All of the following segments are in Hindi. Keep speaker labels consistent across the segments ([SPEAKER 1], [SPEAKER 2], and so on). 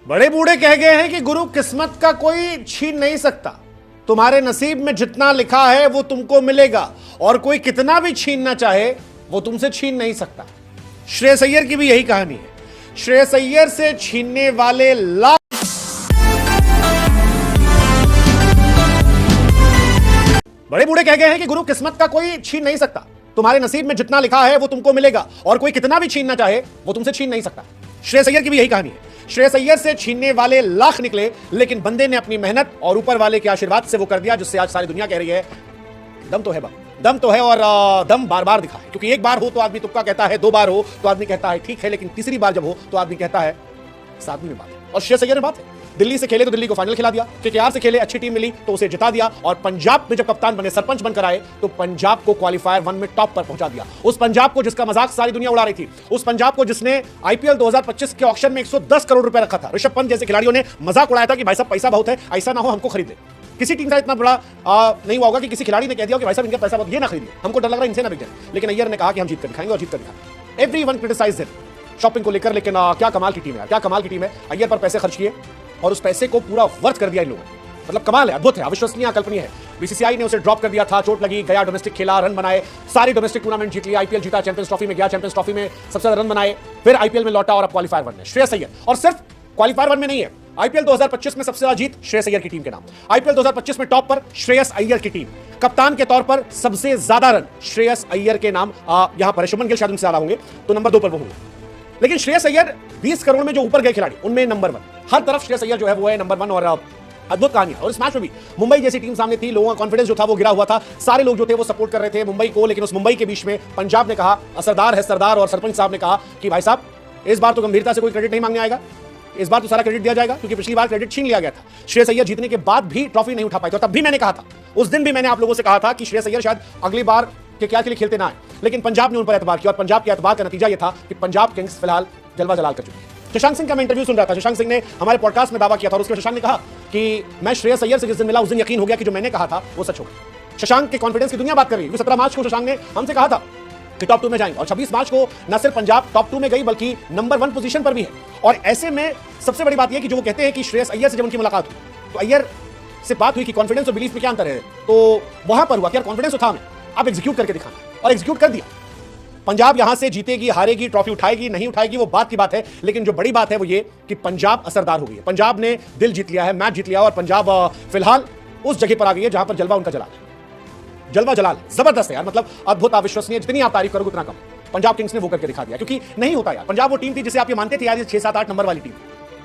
[SPEAKER 1] बड़े बूढ़े कह गए हैं कि गुरु किस्मत का कोई छीन नहीं सकता। तुम्हारे नसीब में जितना लिखा है वो तुमको मिलेगा और कोई कितना भी छीनना चाहे वो तुमसे छीन नहीं सकता। श्रेयस अय्यर की भी यही कहानी है। श्रेयस अय्यर से छीनने वाले लाख बड़े बूढ़े कह गए हैं कि गुरु किस्मत का कोई छीन नहीं सकता। तुम्हारे नसीब में जितना लिखा है वो तुमको मिलेगा और कोई कितना भी छीनना चाहे वो तुमसे छीन नहीं सकता। श्रेयस अय्यर की भी यही कहानी है। श्रेयस अय्यर से छीनने वाले लाख निकले, लेकिन बंदे ने अपनी मेहनत और ऊपर वाले के आशीर्वाद से वो कर दिया जिससे आज सारी दुनिया कह रही है दम तो है बाबा, दम तो है। और दम बार बार दिखा है, क्योंकि एक बार हो तो आदमी तुक्का कहता है, दो बार हो तो आदमी कहता है ठीक है, लेकिन तीसरी बार जब हो तो आदमी कहता है इस आदमी में बात है। और श्रेयस अय्यर में बात है। दिल्ली से खेले तो दिल्ली को फाइनल खिला दिया, केकेआर से खेले अच्छी टीम मिली तो उसे जिता दिया, और पंजाब में जब कप्तान बने, सरपंच बनकर आए तो पंजाब को क्वालीफायर 1 में टॉप पर पहुंचा दिया। उस पंजाब को जिसका मजाक सारी दुनिया उड़ा रही थी, उस पंजाब को जिसने आईपीएल 2025 के ऑक्शन में 110 करोड़ रुपए रखा था। ऋषभ पंत जैसे खिलाड़ियों ने मजाक उड़ाया था कि भाई साहब पैसा बहुत है, ऐसा ना हो हमको खरीद ले। किसी टीम का इतना बड़ा नहीं हुआ होगा कि किसी खिलाड़ी ने कह दिया कि भाई साहब इनका पैसा बहुत, ये ना खरीदिए, हमको डर लग रहा है इनसे ना बिक जाए। लेकिन अय्यर ने कहा कि हम जीत कर दिखाएंगे और जीत कर दिखाएंगे। एवरीवन क्रिटिसाइज्ड हिम शॉपिंग को लेकर, लेकिन क्या कमाल की टीम है, क्या कमाल की टीम है। अय्यर पर पैसे खर्च किए और उस पैसे को पूरा वर्थ कर दिया इन लोगों ने। मतलब कमाल है, अद्भुत है, अविश्वसनीय, अकल्पनीय है। बीसीसीआई ने उसे ड्रॉप कर दिया था, चोट लगी, गया डोमेस्टिक खेला, रन बनाए, सारी डोमेस्टिक टूर्नामेंट जीत लिया, आईपीएल जीता, चैंपियंस ट्रॉफी में गया, चैंपियंस ट्रॉफी में सबसे ज्यादा रन बनाए, फिर आईपीएल में लौटा और अब क्वालीफायर 1 में श्रेयस अय्यर। और सिर्फ क्वालीफायर 1 में नहीं है, आईपीएल 2025 में सबसे ज्यादा जीत श्रेयस अय्यर की टीम के नाम। आईपीएल 2025 में टॉप पर श्रेयस अय्यर की टीम। कप्तान के तौर पर सबसे ज्यादा रन श्रेयस अय्यर के नाम यहां पर शुभमन गिल शायद उनसे ज्यादा होंगे, तो नंबर 2 पर वो होंगे। लेकिन श्रेयस अय्यर 20 करोड़ में जो ऊपर गए खिलाड़ी उनमें नंबर 1, हर तरफ श्रेयस अय्यर जो है वो है नंबर 1। और अद्भुत कहानी है। और इस मैच में भी मुंबई जैसी टीम सामने थी, लोगों का कॉन्फिडेंस जो था वो गिरा हुआ था, सारे लोग जो थे वो सपोर्ट कर रहे थे मुंबई को, लेकिन उस मुंबई के बीच में पंजाब ने कहा असरदार है सरदार, और सरपंच साहब ने कहा कि भाई साहब इस बार तो गंभीरता से कोई क्रेडिट नहीं मांगने आएगा, इस बार तो सारा क्रेडिट दिया जाएगा, क्योंकि पिछली बार क्रेडिट छीन लिया गया था। श्रेयस अय्यर जीतने के बाद भी ट्रॉफी नहीं उठा पाए, तो तब भी मैंने कहा था, उस दिन भी मैंने आप लोगों से कहा था कि श्रेयस अय्यर शायद अगली बार केकेआर के लिए खेलते ना आए, लेकिन पंजाब ने उन पर एतबार किया, और पंजाब के एतबार का नतीजा यह था कि पंजाब किंग्स फिलहाल जलवा जलाल कर चुकी है। शशांक सिंह का मैं इंटरव्यू सुन रहा था, शशांक सिंह ने हमारे पॉडकास्ट में दावा किया था, और उसके शशांक ने कहा कि मैं श्रेयस अय्यर से जिस दिन मिला उस दिन यकीन हो गया कि जो मैंने कहा था वो सच हो गया। शशांक के कॉन्फिडेंस की दुनिया बात कर रही है। 17 मार्च को शशांक ने हमसे कहा था कि टॉप 2 में जाएंगे, और 26 मार्च को न सिर्फ पंजाब टॉप 2 में गई बल्कि नंबर 1 पोजीशन पर भी है। और ऐसे में सबसे बड़ी बात यह कि जो वो कहते हैं कि श्रेयस अय्यर से जब उनकी मुलाकात हुई तो अय्यर से बात हुई कि कॉन्फिडेंस और बिलीफ में क्या अंतर है, तो वहां पर हुआ कि यार कॉन्फिडेंस तो था हमें, अब एग्जीक्यूट करके दिखाना, और एग्जीक्यूट कर दिया। पंजाब यहां से जीतेगी, हारेगी, ट्रॉफी उठाएगी, नहीं उठाएगी, वो बात की बात है, लेकिन जो बड़ी बात है वो ये कि पंजाब असरदार हो गई है। पंजाब ने दिल जीत लिया है, मैच जीत लिया, और पंजाब फिलहाल उस जगह पर आ गई है जहां पर जलवा उनका जलाल है। जलवा जलाल जबरदस्त है यार, मतलब अद्भुत, अविश्वसनीय, जितनी आप तारीफ करोगे उतना कम। पंजाब किंग्स ने वो करके दिखा दिया, क्योंकि नहीं होता यार। पंजाब वो टीम थी जिसे आप ये मानते थे यार ये 6, 7, 8 नंबर वाली टीम,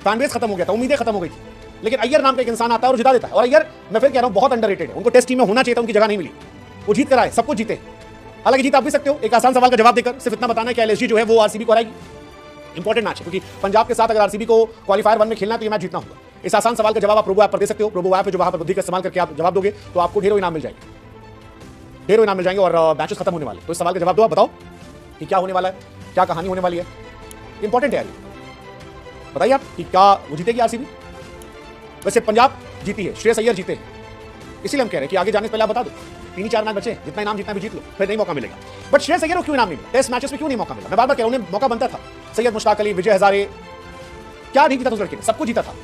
[SPEAKER 1] फैनबेस खत्म हो गया था, उम्मीदें खत्म हो गई थी, लेकिन अय्यर नाम का एक इंसान आता है और जिता देता है। और अय्यर मैं फिर कह रहा हूं बहुत अंडररेटेड है, उनको टेस्ट टीम में होना चाहिए था, उनकी जगह नहीं मिली, वो जीत कर आए, सब कुछ जीते। हालांकि जीत आप भी सकते हो, एक आसान सवाल का जवाब देकर सिर्फ इतना बताना है कि एलएसजी जो है वो आरसीबी को हराएगी। इंपॉर्टेंट मैच है, क्योंकि पंजाब के साथ अगर आरसीबी को क्वालीफायर 1 में खेलना है तो ये मैच जीतना होगा। इस आसान सवाल का जवाब आप प्रोबो ऐप पर दे सकते हो। प्रोबो ऐप है जो वहां पर बुद्धि का इस्तेमाल करके आप जवाब दोगे तो आपको ढेरों इनाम मिल जाएंगे, ढेरों इनाम मिल जाएंगे, और मैचेस खत्म होने वाले। तो इस सवाल का जवाब दो, आप बताओ कि क्या होने वाला है, क्या कहानी होने वाली है। इंपॉर्टेंट है यार, बताइए आप कि क्या वो जीतेगी आरसीबी। वैसे पंजाब जीती है, श्रेयस अय्यर जीते हैं, इसीलिए हम कह रहे हैं कि आगे जाने से पहले आप बता दो 3-4 मैच बचे, जितना इनाम जितना भी जीत लो, फिर नहीं मौका मिलेगा। बट श्रेयस अय्यर को क्यों इनाम नहीं मिला, टेस्ट मैचेस में क्यों नहीं मौका मिला? मैं बार बार कह रहा हूं, उन्हें मौका बनता था। सैयद मुश्ताक अली, विजय हजारे, क्या नहीं जीता था उस लड़के ने, सब कुछ जीता था।